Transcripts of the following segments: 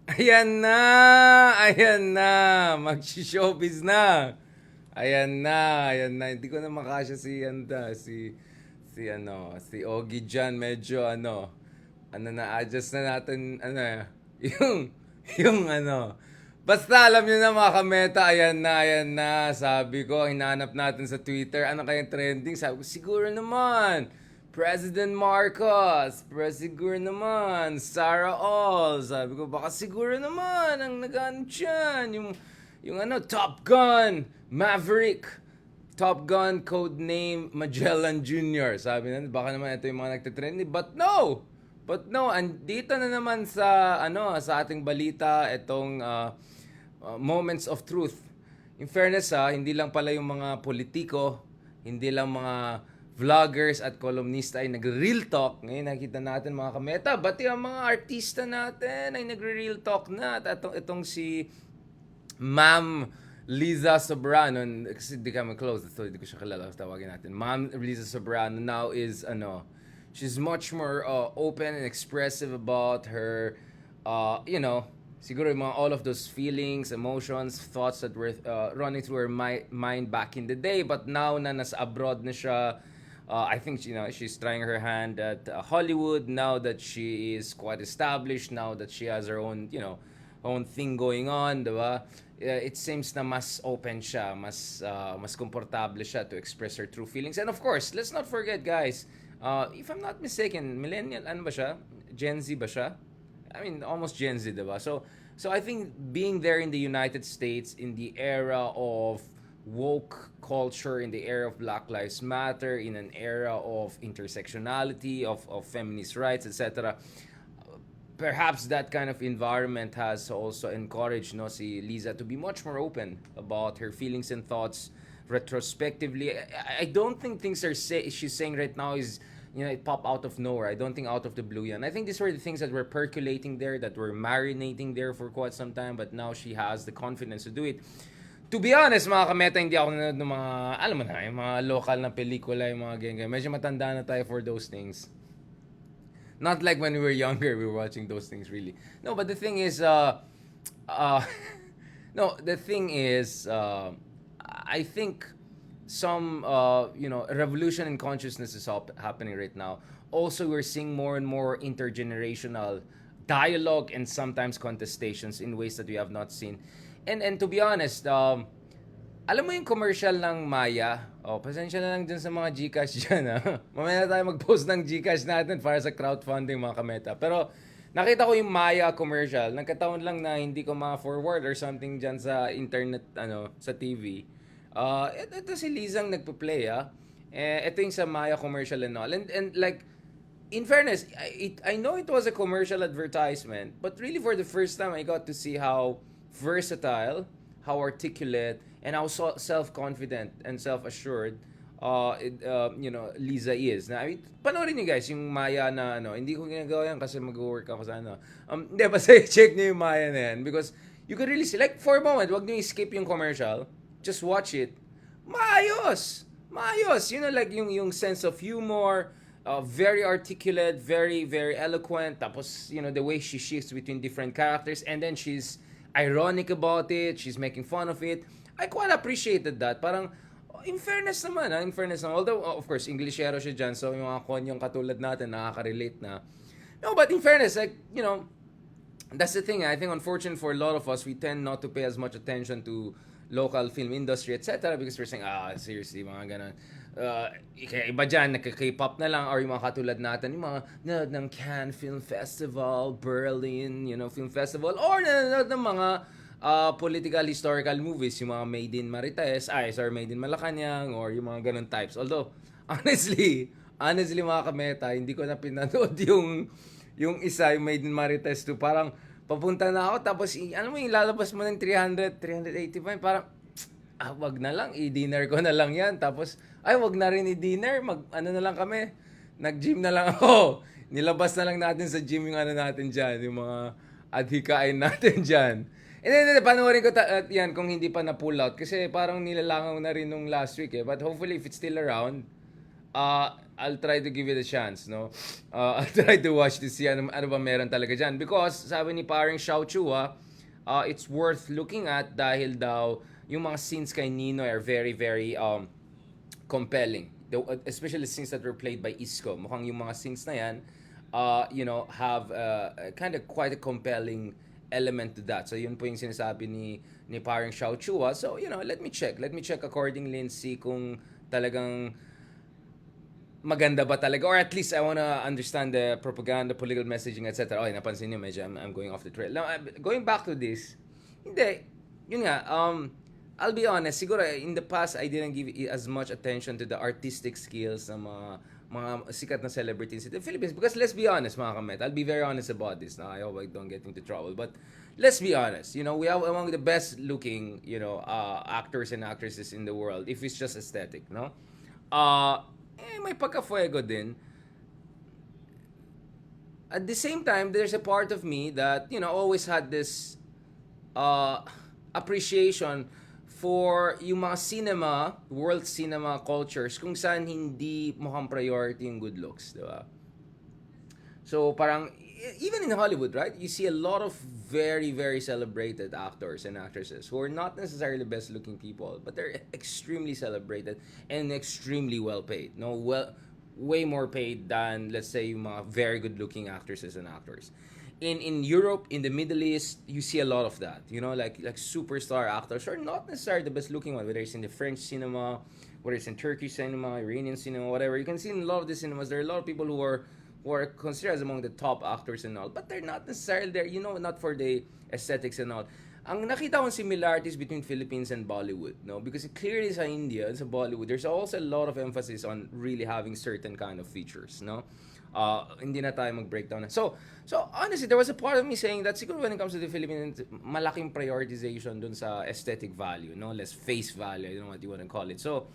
Ayan na, mag-showbiz na. Ayan na. Hindi ko na makasya si Ogie dyan, medyo na-adjust na natin, yung, Basta alam nyo na mga kameta, ayan na. Sabi ko, hinanap natin sa Twitter, ano kayang trending? Sabi ko, siguro naman, President Marcos, siguro naman, Sarah All. Sabi ko, baka siguro naman, ang nag-ano dyan, Top Gun, Maverick. Top Gun codename Magellan Jr. Sabi na, baka naman ito yung mga nagtitrending. But no, andito na naman sa ating balita itong moments of truth. In fairness hindi lang pala yung mga politiko, hindi lang mga vloggers at columnista ay nagre-real talk. Ngayon nakita natin mga kameta, pati ang mga artista natin ay nagre-real talk na. At itong si Ma'am Liza Soberano, kasi di kami close, so hindi ko siya kilala, tawagin natin. Ma'am Liza Soberano now is, she's much more open and expressive about her, siguro yung all of those feelings, emotions, thoughts that were running through her mind back in the day. But now na nasa abroad na siya, I think she's trying her hand at Hollywood now that she is quite established, now that she has her own, own thing going on, diba? It seems na mas open siya, mas komportable siya to express her true feelings. And of course, let's not forget guys, if I'm not mistaken, millennial, ano ba siya? Gen Z ba siya? I mean, almost Gen Z, diba? So I think being there in the United States in the era of woke culture, in the era of Black Lives Matter, in an era of intersectionality, of feminist rights, etc., perhaps that kind of environment has also encouraged si Liza to be much more open about her feelings and thoughts retrospectively. I don't think things she's saying right now is it pop out of nowhere. I don't think out of the blue yan. I think these were the things that were percolating there, that were marinating there for quite some time, but now she has the confidence to do it. To be honest, mga kameta, hindi ako nanonood ng mga, alam mo na, yung mga local na pelikula, yung mga ganyan. Medyo matanda na tayo for those things. Not like when we were younger, we were watching those things really. No, but the thing is, I think some, revolution in consciousness is happening right now. Also, we're seeing more and more intergenerational dialogue and sometimes contestations in ways that we have not seen. And to be honest, alam mo yung commercial ng Maya? Pasensya na lang dyan sa mga Gcash dyan Mamaya na tayo mag-post ng Gcash natin para sa crowdfunding mga kameta. Pero nakita ko yung Maya commercial. Nagkataon lang na hindi ko ma-forward or something dyan sa internet, sa TV. Ito si Lizang nagpa-play ito yung sa Maya commercial and all. And like, in fairness, I know it was a commercial advertisement, but really for the first time I got to see how versatile, how articulate, and how self-confident and self-assured Liza is. Na, panoorin niyo guys yung Maya na hindi ko ginagawa yan kasi mag-work ako sa hindi, basta check niyo yung Maya na yan because you could really see, like for a moment, wag niyo i-skip yung commercial, just watch it. Maayos! Like yung sense of humor, very articulate, very, very eloquent, tapos, the way she shifts between different characters, and then she's ironic about it, she's making fun of it. I quite appreciated that. Parang, in fairness naman. Although, of course, Englishero siya dyan, so yung mga konyong katulad natin, nakaka-relate na. No, but in fairness, like, that's the thing. I think, unfortunately for a lot of us, we tend not to pay as much attention to local film industry, etc. because we're saying, seriously, mga ganun. Iba dyan, nagka-K-pop na lang, or yung mga katulad natin, yung mga nanonood ng Cannes Film Festival, Berlin, Film Festival, or nanonood ng mga political historical movies, yung mga Made in Marites, Made in Malacanang, or yung mga ganun types. Although, honestly mga kameta, hindi ko na pinanood yung isa, yung Made in Marites 2. Parang, papunta na ako, tapos, yung lalabas mo ng 385, parang, wag na lang, i-dinner ko na lang yan. Tapos, wag na rin i-dinner, na lang kami, nag-gym na lang ako. Nilabas na lang natin sa gym yung natin dyan, yung mga adhikain natin dyan. And then, panoorin ko yan kung hindi pa na-pull out. Kasi parang nilalangaw na rin nung last week But hopefully, if it's still around, I'll try to give it a chance, no? I'll try to watch to see ano ba meron talaga dyan. Because, sabi ni paring Xiao Chua, it's worth looking at dahil daw yung mga scenes kay Ninoy are very, very compelling. Especially scenes that were played by Isko. Mukhang yung mga scenes na yan, have kind of quite a compelling element to that. So yun po yung sinasabi ni parang Xiao Chua. So, let me check. Let me check accordingly and see kung talagang maganda ba talaga, or at least I wanna understand the propaganda, political messaging, etc. Okay, napansin niyo, medyo I'm going off the trail. Now, going back to this, hindi, yun nga, I'll be honest, siguro in the past, I didn't give as much attention to the artistic skills ng mga sikat na celebrities in the Philippines. Because let's be honest, mga kamet, I'll be very honest about this. Now, I hope I don't get into trouble. But let's be honest, we have among the best looking, actors and actresses in the world, if it's just aesthetic, no? May pagka-fuego din. At the same time, there's a part of me that, always had this appreciation for yung mga cinema, world cinema cultures, kung saan hindi mukhang priority yung good looks, di ba? So, parang, even in Hollywood, right? You see a lot of very, very celebrated actors and actresses who are not necessarily the best-looking people, but they're extremely celebrated and extremely well paid. No, way more paid than, let's say, yung mga very good-looking actresses and actors. In Europe, in the Middle East, you see a lot of that. Like superstar actors are not necessarily the best-looking one, whether it's in the French cinema, whether it's in Turkish cinema, Iranian cinema, whatever. You can see in a lot of the cinemas, there are a lot of people who are considered as among the top actors and all, but they're not necessarily there, not for the aesthetics and all. Ang nakita kong similarities between Philippines and Bollywood, no? Because clearly sa India and sa Bollywood, there's also a lot of emphasis on really having certain kind of features, no? Hindi na tayo mag-breakdown na. So honestly, there was a part of me saying that siguro when it comes to the Philippines, malaking prioritization dun sa aesthetic value, no? Less face value, I don't know what you want to call it. So,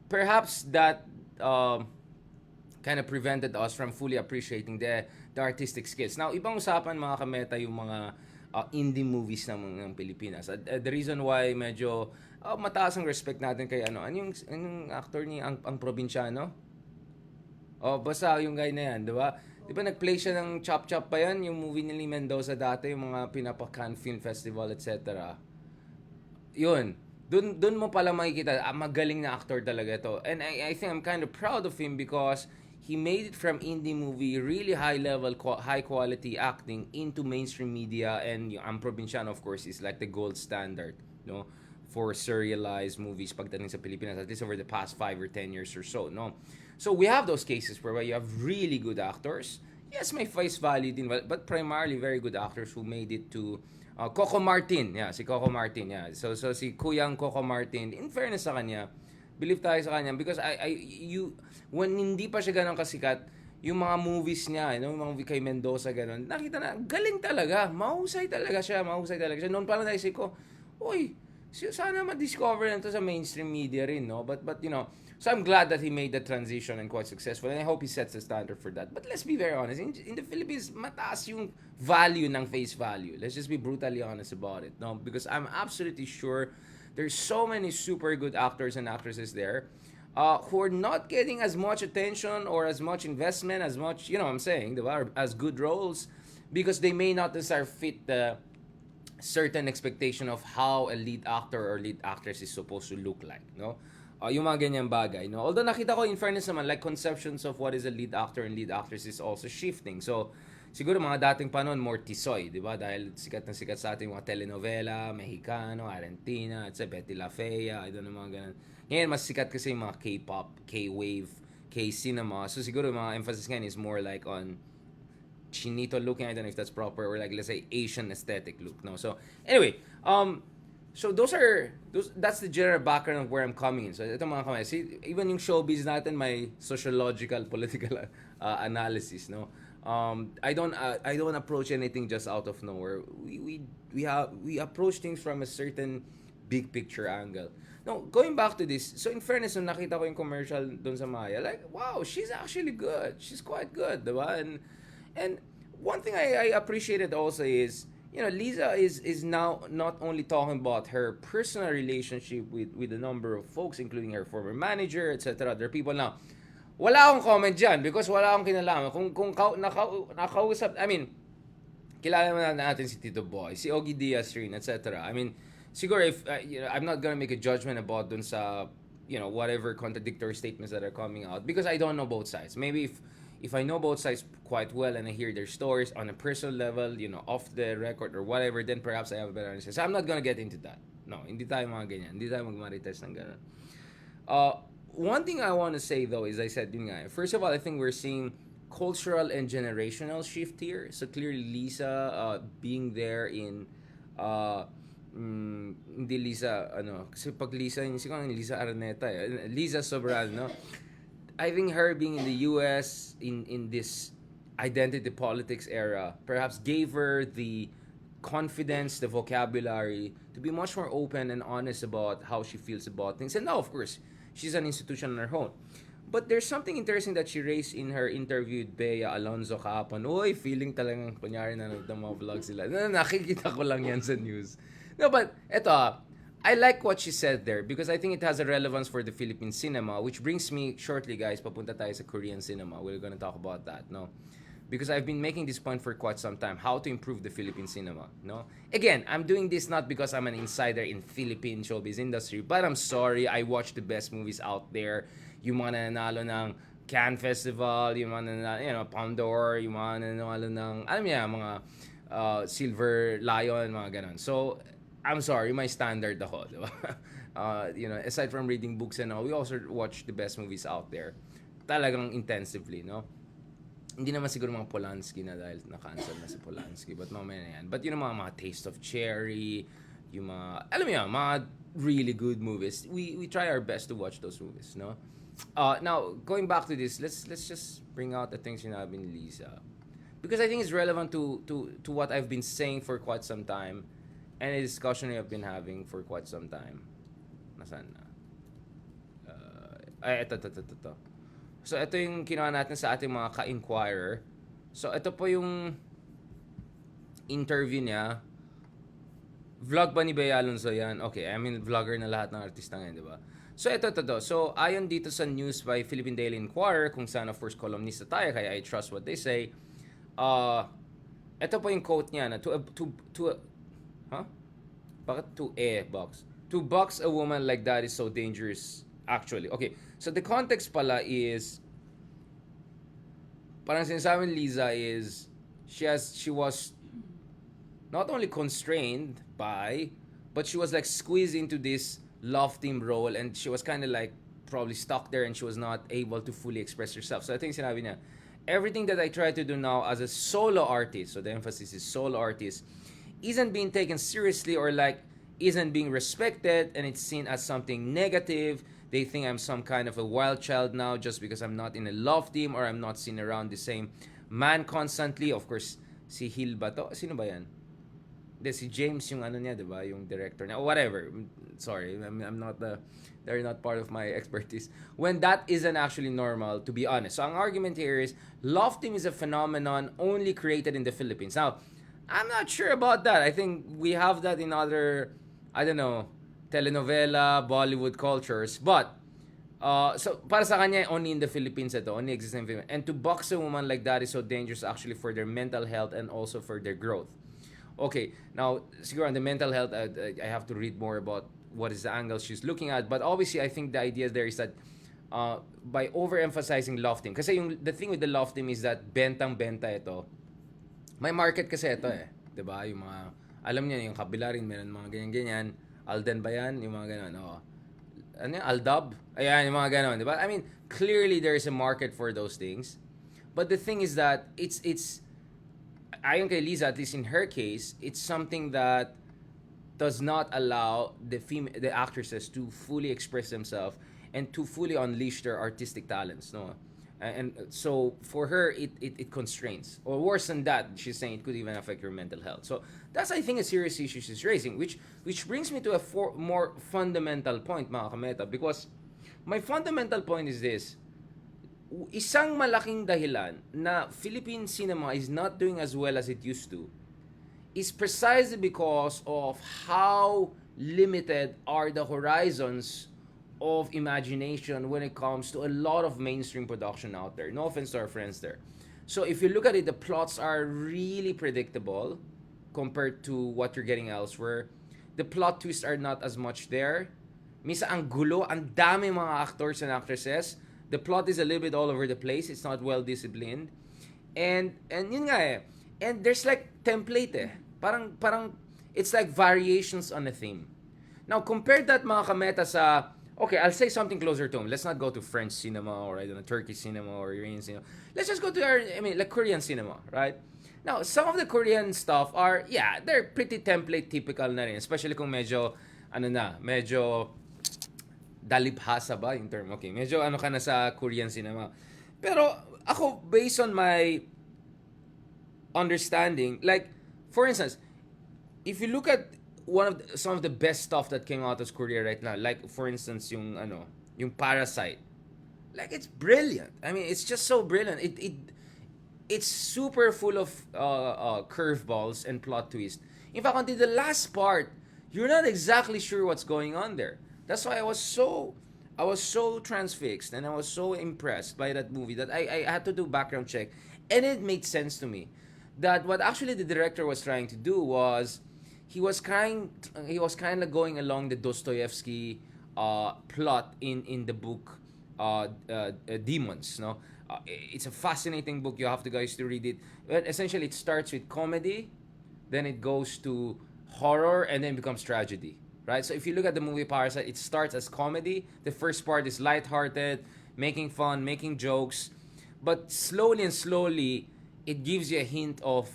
perhaps that kind of prevented us from fully appreciating the artistic skills. Now, ibang usapan mga kameta yung mga indie movies ng Pilipinas. The reason why medyo mataas ang respect natin kay anong actor ni ang probinsyano? Basta yung guy na yan, di ba? Di ba nag-play siya ng Chop Chop pa yan? Yung movie ni Mendoza dati, yung mga pinapa-Cannes Film Festival, etc. Yun. Dun mo pala makikita, magaling na actor talaga to. And I think I'm kind of proud of him because he made it from indie movie, really high-level, high-quality acting into mainstream media. And yung ang probinsyano, of course, is like the gold standard, no? For serialized movies pagdating sa Pilipinas, at least over the past 5 or 10 years or so, no? So we have those cases where you have really good actors. Yes, may face value din, but primarily very good actors who made it to Coco Martin. Yeah, si Coco Martin. Yeah. So si Kuyang Coco Martin, in fairness sa kanya, believe tayo sa kanya because when hindi pa siya ganun kasikat, yung mga movies niya, yung mga movie kay Mendoza ganun, nakita na galing talaga. Mahusay talaga siya. Noon pa lang naisip ko, uy, sana ma-discover na to sa mainstream media rin, no? But so I'm glad that he made the transition and quite successful, and I hope he sets the standard for that. But let's be very honest, in the Philippines, mataas yung value ng face value. Let's just be brutally honest about it, no? Because I'm absolutely sure there's so many super good actors and actresses there who are not getting as much attention or as much investment, as much, what I'm saying, diba? As good roles, because they may not necessarily fit the certain expectation of how a lead actor or lead actress is supposed to look like, no? Yung mga ganyang bagay, no? Although nakita ko, in fairness naman, like conceptions of what is a lead actor and lead actress is also shifting. So, siguro mga dating panon, more tisoy, di ba? Dahil sikat na sikat sa ating mga telenovela, Mexicano, Argentina, at sa Betty La Fea, I don't know, mga ganun. Ngayon, mas sikat kasi yung mga K-pop, K-wave, K-cinema. So, siguro mga emphasis ngayon is more like on chinito looking, I don't know if that's proper, or like, let's say, Asian aesthetic look, no? So, anyway, so that's the general background of where I'm coming in. So ito mga kamay, see, even yung showbiz natin may sociological, political analysis, no? I don't approach anything just out of nowhere. We approach things from a certain big picture angle. No, going back to this, so in fairness, nung nakita ko yung commercial dun sa Maya, like, wow, she's actually good. She's quite good, diba? And one thing I appreciated also is, Liza is now not only talking about her personal relationship with a number of folks, including her former manager, etc. There are people now wala akong comment dyan because wala akong kinalaman. Kung nakausap, I mean, kilala naman natin si Tito Boy, si Ogie Diaz rin, etc. I mean, siguro if, I'm not gonna make a judgment about dun sa, whatever contradictory statements that are coming out because I don't know both sides. Maybe if I know both sides quite well and I hear their stories on a personal level, off the record or whatever, then perhaps I have a better understanding. So I'm not gonna get into that. No, hindi tayo mga ganyan. Hindi tayo magmarites ng ganun. One thing I want to say though is I said, yun nga, first of all, I think we're seeing cultural and generational shift here. So clearly Liza being there in hindi Liza kasi pag Liza yung siguro Liza Araneta Liza Soberano, no? I think her being in the US in this identity politics era perhaps gave her the confidence, the vocabulary to be much more open and honest about how she feels about things. And now, of course, she's an institution on her own. But there's something interesting that she raised in her interview with Bea Alonzo kahapon. Uy, feeling talagang kunyari na ng mga vlogs sila. Nakikita ko lang yan sa news. No, but eto, I like what she said there because I think it has a relevance for the Philippine cinema, which brings me shortly, guys, papunta tayo sa Korean cinema. We're gonna talk about that, no? Because I've been making this point for quite some time, how to improve the Philippine cinema, no? Again, I'm doing this not because I'm an insider in Philippine showbiz industry, but I'm sorry, I watch the best movies out there. Yung mga nanalo ng Cannes Festival, yung mga nanalo, Palme d'Or, yung mga nanalo ng, mga Silver Lion, mga ganon. So, I'm sorry, my standard ako, di ba? Aside from reading books and all, we also watch the best movies out there. Talagang intensively, no? Hindi naman siguro mga Polanski na dahil na-cancel na si Polanski, but mamaya na yan. But mga Taste of Cherry, yung mga, mga really good movies. We try our best to watch those movies, no? Now, going back to this, let's just bring out the things sinabi ni Liza. Because I think it's relevant to what I've been saying for quite some time and a discussion we have been having for quite some time. Nasaan na? Ito. So, ito yung kinuha natin sa ating mga ka-inquirer. So, ito po yung interview niya. Vlog ba ni Bea Alonzo yan? Okay, I mean, vlogger na lahat ng artista ngayon, di ba? So, ito. So, ayon dito sa news by Philippine Daily Inquirer, kung saan, of course, columnista tayo, kaya I trust what they say. Ito po yung quote niya na, Bakit box? To box a woman like that is so dangerous. Actually, okay. So the context pala is parang sinasabi ni Liza is she was not only constrained by, but she was like squeezed into this love team role and she was kind of like probably stuck there and she was not able to fully express herself. So I think sinabi niya, everything that I try to do now as a solo artist, so the emphasis is solo artist, isn't being taken seriously or like isn't being respected and it's seen as something negative. They think I'm some kind of a wild child now just because I'm not in a love team or I'm not seen around the same man constantly. Of course, si Hill ba to? Sino ba yan? Si James yung niya, diba? Yung director niya. Or whatever. Sorry, I'm not they're not part of my expertise. When that isn't actually normal, to be honest. So ang argument here is, love team is a phenomenon only created in the Philippines. Now, I'm not sure about that. I think we have that in other, telenovela, Bollywood cultures. But, so para sa kanya, only in the Philippines ito, only exists in the Philippines. And to box a woman like that is so dangerous actually for their mental health and also for their growth. Okay, now, siguro on the mental health, I have to read more about what is the angle she's looking at. But obviously, I think the idea there is that by overemphasizing love team, kasi the thing with the love team is that bentang-benta ito. May market kasi ito diba? Yung mga, alam niyo yung kabila rin, meron mga ganyan-ganyan. Alden ba yan? Yung mga ganon, Aldab? Ayan, yung mga ganon, diba? I mean, clearly there is a market for those things. But the thing is that, it's ayon kay Liza, at least in her case, it's something that does not allow the actresses to fully express themselves and to fully unleash their artistic talents, no? And so for her, it constrains. Or worse than that, she's saying it could even affect your mental health. So that's, I think, a serious issue she's raising, which brings me to a more fundamental point, mga kameta, because my fundamental point is this. Isang malaking dahilan na Philippine cinema is not doing as well as it used to is precisely because of how limited are the horizons of imagination when it comes to a lot of mainstream production out there. No offense to our friends there. So if you look at it, the plots are really predictable compared to what you're getting elsewhere. The plot twists are not as much there. Misa ang gulo, ang dami mga actors and actresses. The plot is a little bit all over the place. It's not well disciplined. And yun nga eh. And there's like template eh. Parang it's like variations on a theme. Now compare that mga kameta sa, okay, I'll say something closer to home. Let's not go to French cinema or I don't know, Turkish cinema or Iranian cinema. Let's just go to like Korean cinema, right? Now, some of the Korean stuff are, yeah, they're pretty template typical na rin. Especially kung medyo, medyo dalibhasa ba yung term? Okay, medyo ka na sa Korean cinema. Pero ako, based on my understanding, like, for instance, if you look at some of the best stuff that came out of Korea right now, like for instance yung Parasite, like it's brilliant. I mean, it's just so brilliant. It's super full of curveballs and plot twists. In fact, until the last part, you're not exactly sure what's going on there. That's why I was so transfixed and I was so impressed by that movie that I had to do background check, and it made sense to me that what actually the director was trying to do was he was kind of going along the Dostoevsky plot in the book Demons. No, it's a fascinating book. You have to guys to read it. But essentially, it starts with comedy, then it goes to horror, and then becomes tragedy. Right. So if you look at the movie Parasite, it starts as comedy. The first part is lighthearted, making fun, making jokes, but slowly, it gives you a hint of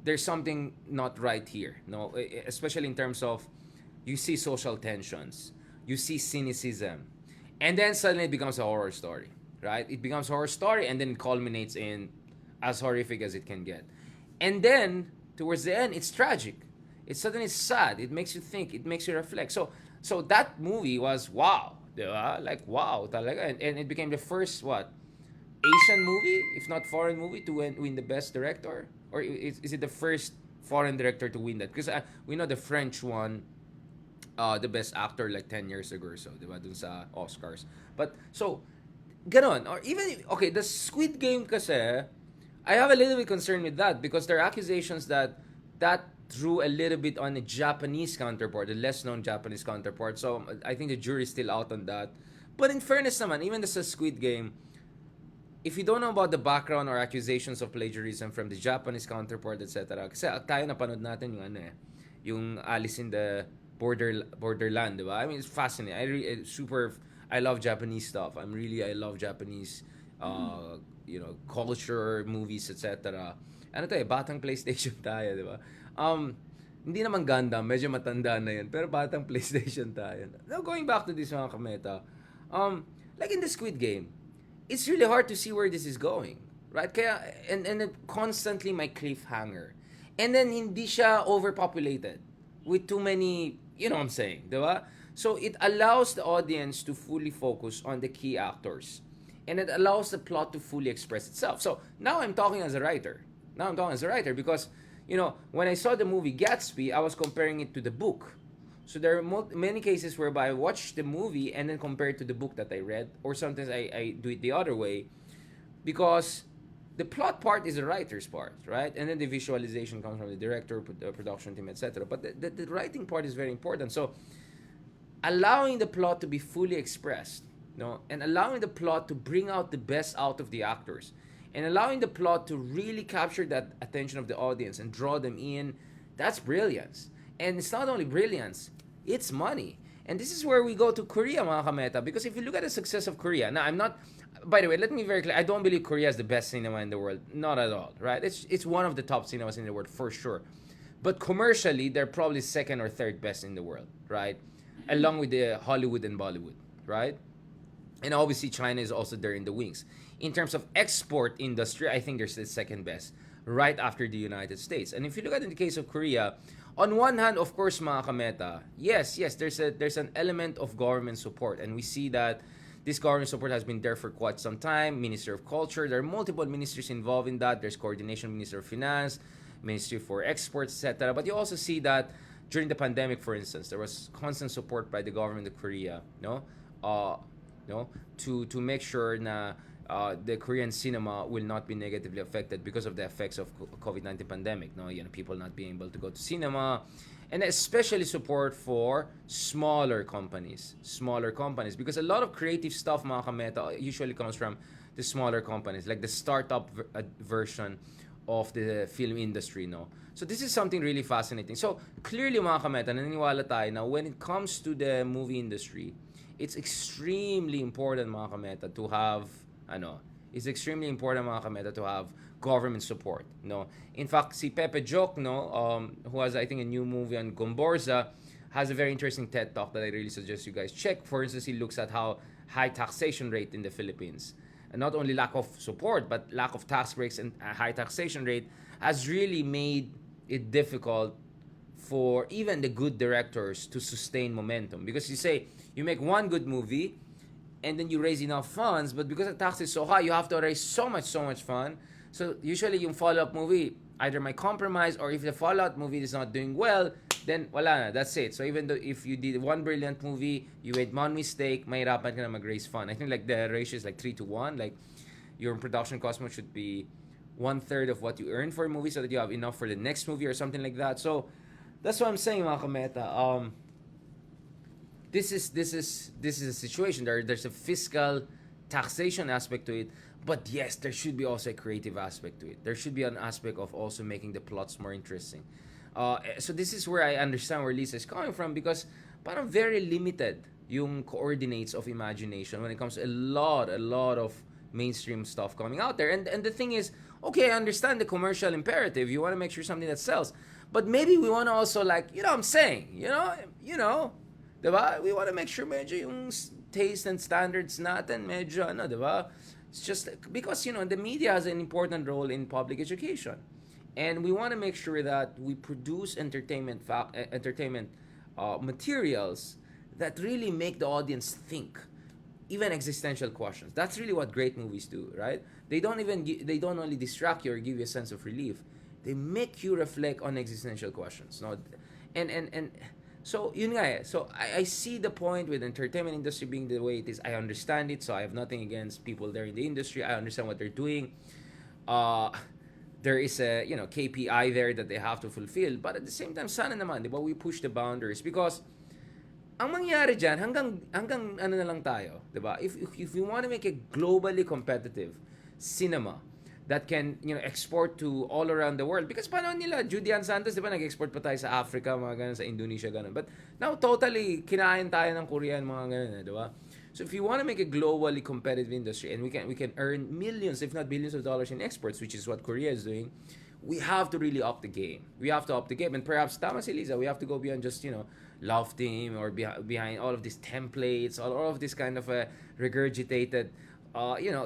there's something not right here. No, especially in terms of you see social tensions, you see cynicism, and then suddenly it becomes a horror story, right? It becomes a horror story, and then it culminates in as horrific as it can get. And then towards the end, it's tragic. It's suddenly sad. It makes you think. It makes you reflect. So that movie was wow, diba? Like wow, talaga. And it became the first Asian movie, if not foreign movie, to win the best director, or is it the first foreign director to win that? Because we know the French won the best actor like 10 years ago or so, diba? Dun sa Oscars. But so ganon, or even okay, the Squid Game kasi, I have a little bit concern with that because there are accusations that drew a little bit on a Japanese counterpart, the less known Japanese counterpart. So I think the jury's still out on that. But in fairness naman, even the Squid Game, if you don't know about the background or accusations of plagiarism from the Japanese counterpart, etc. Kasi tayo napanood natin yung yung Alice in the Borderland, diba? I mean, it's fascinating. I love Japanese stuff. I love Japanese culture, movies, etc. Ano tayo, batang PlayStation tayo, di ba? Hindi naman Gundam, medyo matanda na yun, pero batang PlayStation tayo. Now, going back to this mga kameta, like in the Squid Game, it's really hard to see where this is going, right? Kaya, and it constantly my cliffhanger. And then, hindi siya overpopulated with too many, you know what I'm saying, di ba? So, it allows the audience to fully focus on the key actors. And it allows the plot to fully express itself. So, now I'm talking as a writer. Because, when I saw the movie Gatsby, I was comparing it to the book. So there are many cases whereby I watch the movie and then compare it to the book that I read, or sometimes I do it the other way, because the plot part is the writer's part, right? And then the visualization comes from the director, the production team, etc. But the writing part is very important. So allowing the plot to be fully expressed, and allowing the plot to bring out the best out of the actors, and allowing the plot to really capture that attention of the audience and draw them in, that's brilliance. And it's not only brilliance, it's money. And this is where we go to Korea, mga kameta, because if you look at the success of Korea, now I'm not, by the way, let me be very clear, I don't believe Korea is the best cinema in the world. Not at all, right? It's one of the top cinemas in the world, for sure. But commercially, they're probably second or third best in the world, right? Along with the Hollywood and Bollywood, right? And obviously, China is also there in the wings. In terms of export industry, I think they're the second best, right after the United States. And if you look at in the case of Korea, on one hand, of course, mga kameta, yes, there's an element of government support, and we see that this government support has been there for quite some time. Ministry of Culture, there are multiple ministries involved in that. There's coordination, Ministry of Finance, Ministry for Exports, etc. But you also see that during the pandemic, for instance, there was constant support by the government of Korea, uh, no, to make sure na the Korean cinema will not be negatively affected because of the effects of COVID-19 pandemic. No, people not being able to go to cinema, and especially support for smaller companies, because a lot of creative stuff, mga kameta, usually comes from the smaller companies, like the startup version of the film industry, no? So this is something really fascinating. So clearly, mga kameta, naniniwala tayo na when it comes to the movie industry, it's extremely important, mga kameta, to have ano, it's extremely important, mga kameta, to have government support, no? In fact, si Pepe Joke, no, who has, I think, a new movie on Gomborza, has a very interesting TED talk that I really suggest you guys check. For instance, he looks at how high taxation rate in the Philippines, and not only lack of support but lack of tax breaks and a high taxation rate has really made it difficult for even the good directors to sustain momentum, because you say you make one good movie and then you raise enough funds, but because the tax is so high, you have to raise so much fund. So usually yung follow-up movie either might compromise, or if the follow-up movie is not doing well, then wala na, that's it. So even though if you did one brilliant movie, you made one mistake, mahirapan ka na mag-raise fund. I think like the ratio is like 3-1. Like your production cost mo should be 1/3 of what you earn for a movie, so that you have enough for the next movie or something like that. So that's what I'm saying, mga kameta. This is a situation. There's a fiscal taxation aspect to it, but yes, there should be also a creative aspect to it. There should be an aspect of also making the plots more interesting. So this is where I understand where Liza is coming from, because parang very limited yung coordinates of imagination when it comes to a lot of mainstream stuff coming out there. And the thing is, okay, I understand the commercial imperative. You want to make sure something that sells, but maybe we want to also, like, you know what I'm saying, diba? We want to make sure medyo yung taste and standards natin medyo ano, diba? It's just because the media has an important role in public education, and we want to make sure that we produce entertainment materials that really make the audience think, even existential questions. That's really what great movies do, right? They don't only distract you or give you a sense of relief. They make you reflect on existential questions. No, and so yun nga eh. So I see the point with entertainment industry being the way it is. I understand it, so I have nothing against people there in the industry. I understand what they're doing. There is a KPI there that they have to fulfill, but at the same time, sana naman, di ba, we push the boundaries, because ang mangyari dyan, hanggang ano na lang tayo, di ba? If we want to make a globally competitive cinema that can export to all around the world, because paano nila Julian Santos, di ba, nag-export pa tayo sa Africa, mga ganun, sa Indonesia, ganun, but now totally kinain tayo ng Korean, mga ganun, di ba? So if you want to make a globally competitive industry, and we can earn millions if not billions of dollars in exports, which is what Korea is doing, we have to really up the game. We have to up the game, and perhaps tama si Liza, we have to go beyond just love team, or behind all of these templates, all of this kind of regurgitated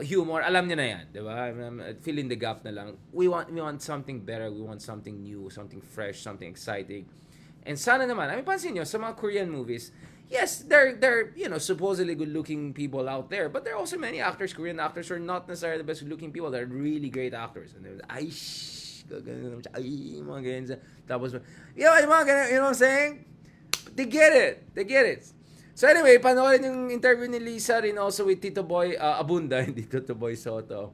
humor. Alam niyo na yan, di ba? Fill in the gap na lang. We want something better. We want something new, something fresh, something exciting. And sana naman, pansin niyo sa mga Korean movies, yes, they're supposedly good-looking people out there, but there are also many actors, Korean actors, who are not necessarily the best-looking people. They're really great actors, and they're mga ganyan. Tapos, mga ganyan, you know what I'm saying? They get it. So anyway, panoorin yung interview ni Liza rin also with Tito Boy Abunda, hindi Tito Boy Soto.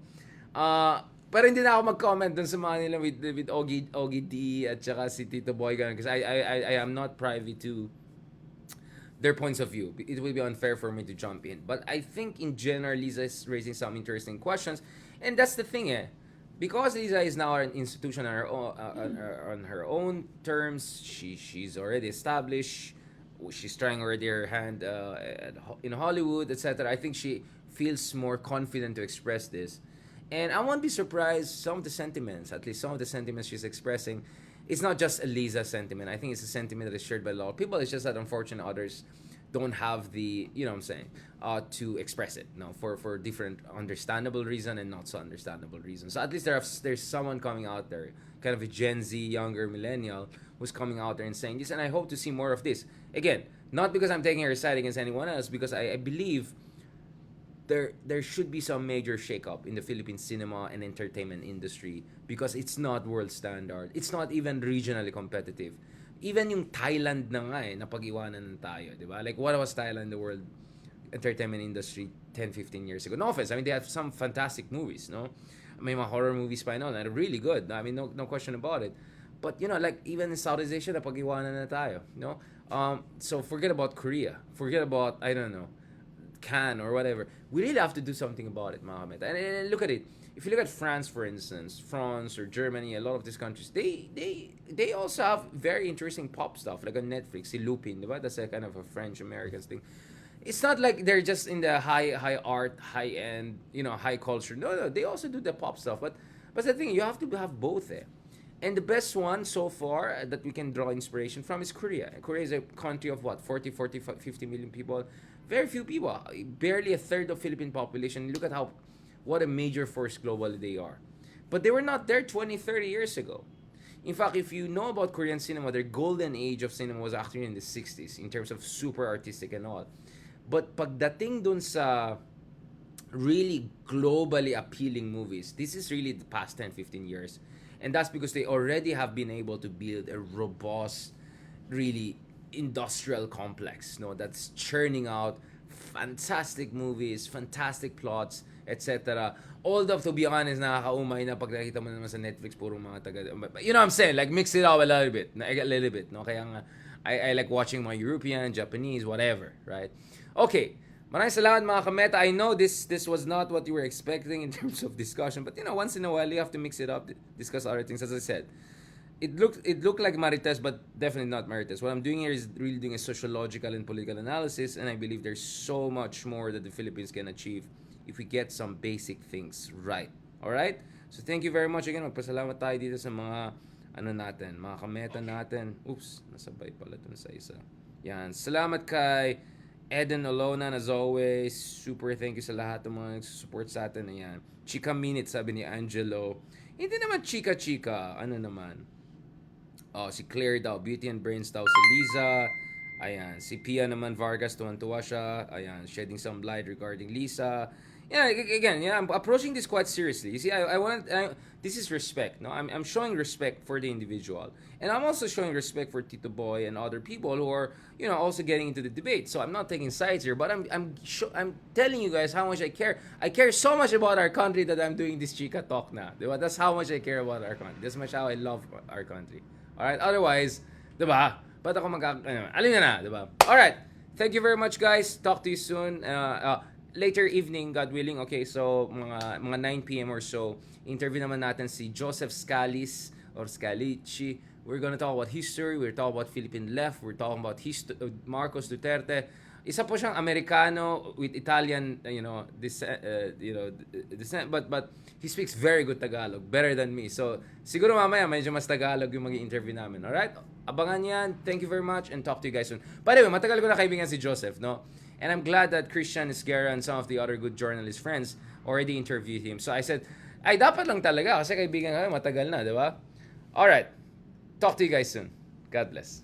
Pero hindi na ako mag-comment dun sa mga nila with Ogie D at saka si Tito Boy, because I am not privy to their points of view. It will be unfair for me to jump in. But I think in general, Liza is raising some interesting questions, and that's the thing, because Liza is now an institution on her own terms. She's already established. She's trying already her hand in Hollywood, etc. I think she feels more confident to express this, and I won't be surprised. Some of the sentiments she's expressing, it's not just a Liza sentiment. I think it's a sentiment that is shared by a lot of people. It's just that unfortunately others don't have the to express it, for different understandable reason and not so understandable reasons. So at least there's someone coming out there, kind of a Gen Z, younger millennial, who's coming out there and saying this, and I hope to see more of this. Again, not because I'm taking her side against anyone else, because I believe there should be some major shakeup in the Philippine cinema and entertainment industry, because it's not world standard. It's not even regionally competitive. Even yung Thailand na nga napag-iwanan tayo, di ba? Like, what was Thailand in the world entertainment industry 10, 15 years ago. No offense, I mean, they have some fantastic movies, no? May mga horror movies pa and all, and really good. I mean, no question about it. But, like, even in Southeast Asia, napag-iwanan na tayo, no? So, forget about Korea. Forget about, I don't know, Cannes or whatever. We really have to do something about it, mga kameta. And look at it. If you look at France, for instance, France or Germany, a lot of these countries, they also have very interesting pop stuff, like on Netflix, si Lupin, diba? That's a kind of a French-American thing. It's not like they're just in the high art, high end, high culture. No, they also do the pop stuff. But the thing, you have to have both. And the best one so far that we can draw inspiration from is Korea. Korea is a country of what, 50 million people. Very few people, barely a third of Philippine population. Look at what a major force globally they are. But they were not there 20, 30 years ago. In fact, if you know about Korean cinema, their golden age of cinema was actually in the 60s in terms of super artistic and all. But pagdating dun sa really globally appealing movies, this is really the past 10, 15 years. And that's because they already have been able to build a robust, really industrial complex, that's churning out fantastic movies, fantastic plots, etc. Although, to be honest, nakakaumay na pag nakita mo naman sa Netflix, puro mga taga... You know what I'm saying? Like, mix it up a little bit. No? Kaya nga, I like watching my European, Japanese, whatever, right? Okay. Maraming salamat, mga kameta. I know this was not what you were expecting in terms of discussion, but, once in a while, you have to mix it up, discuss other things. As I said, it looked like Marites, but definitely not Marites. What I'm doing here is really doing a sociological and political analysis, and I believe there's so much more that the Philippines can achieve if we get some basic things right. Alright? So thank you very much again. Magpasalamat tayo dito sa mga mga kameta natin. Oops, nasabay pala dun sa isa. Yan. Salamat kay Eden Olonan, as always. Super thank you sa lahat ng mga nagsusupport sa atin. Ayan. Chika Minute, sabi ni Angelo. Hindi naman chika-chika. Ano naman? Si Claire daw, Beauty and Brains daw, si Liza. Ayan, si Pia naman Vargas, tuwan-tuwa siya. Ayan, shedding some light regarding Liza. Yeah, again, I'm approaching this quite seriously. You see, this is respect. No, I'm showing respect for the individual, and I'm also showing respect for Tito Boy and other people who are, also getting into the debate. So I'm not taking sides here, but I'm telling you guys how much I care. I care so much about our country that I'm doing this Chika talk now. Diba? That's how much I care about our country. That's much how I love our country. Alright, otherwise, diba? Ba't ako alin na, diba? Alright, thank you very much, guys. Talk to you soon. Later evening, God willing. Okay, so mga 9 p.m. or so, interview naman natin si Joseph Scalis or Scalici. We're gonna talk about history. We're talking about Philippine left. We're talking about Marcos Duterte. Isa po siyang Americano with Italian, descent, but he speaks very good Tagalog, better than me. So, siguro mamaya medyo mas Tagalog yung maging interview namin. Alright? Abangan yan. Thank you very much and talk to you guys soon. By the way, matagal ko na kaibigan si Joseph, no? And I'm glad that Christian Esguerra and some of the other good journalist friends already interviewed him. So I said, ay, dapat lang talaga kasi kaibigan kami, matagal na, di ba? Alright. Talk to you guys soon. God bless.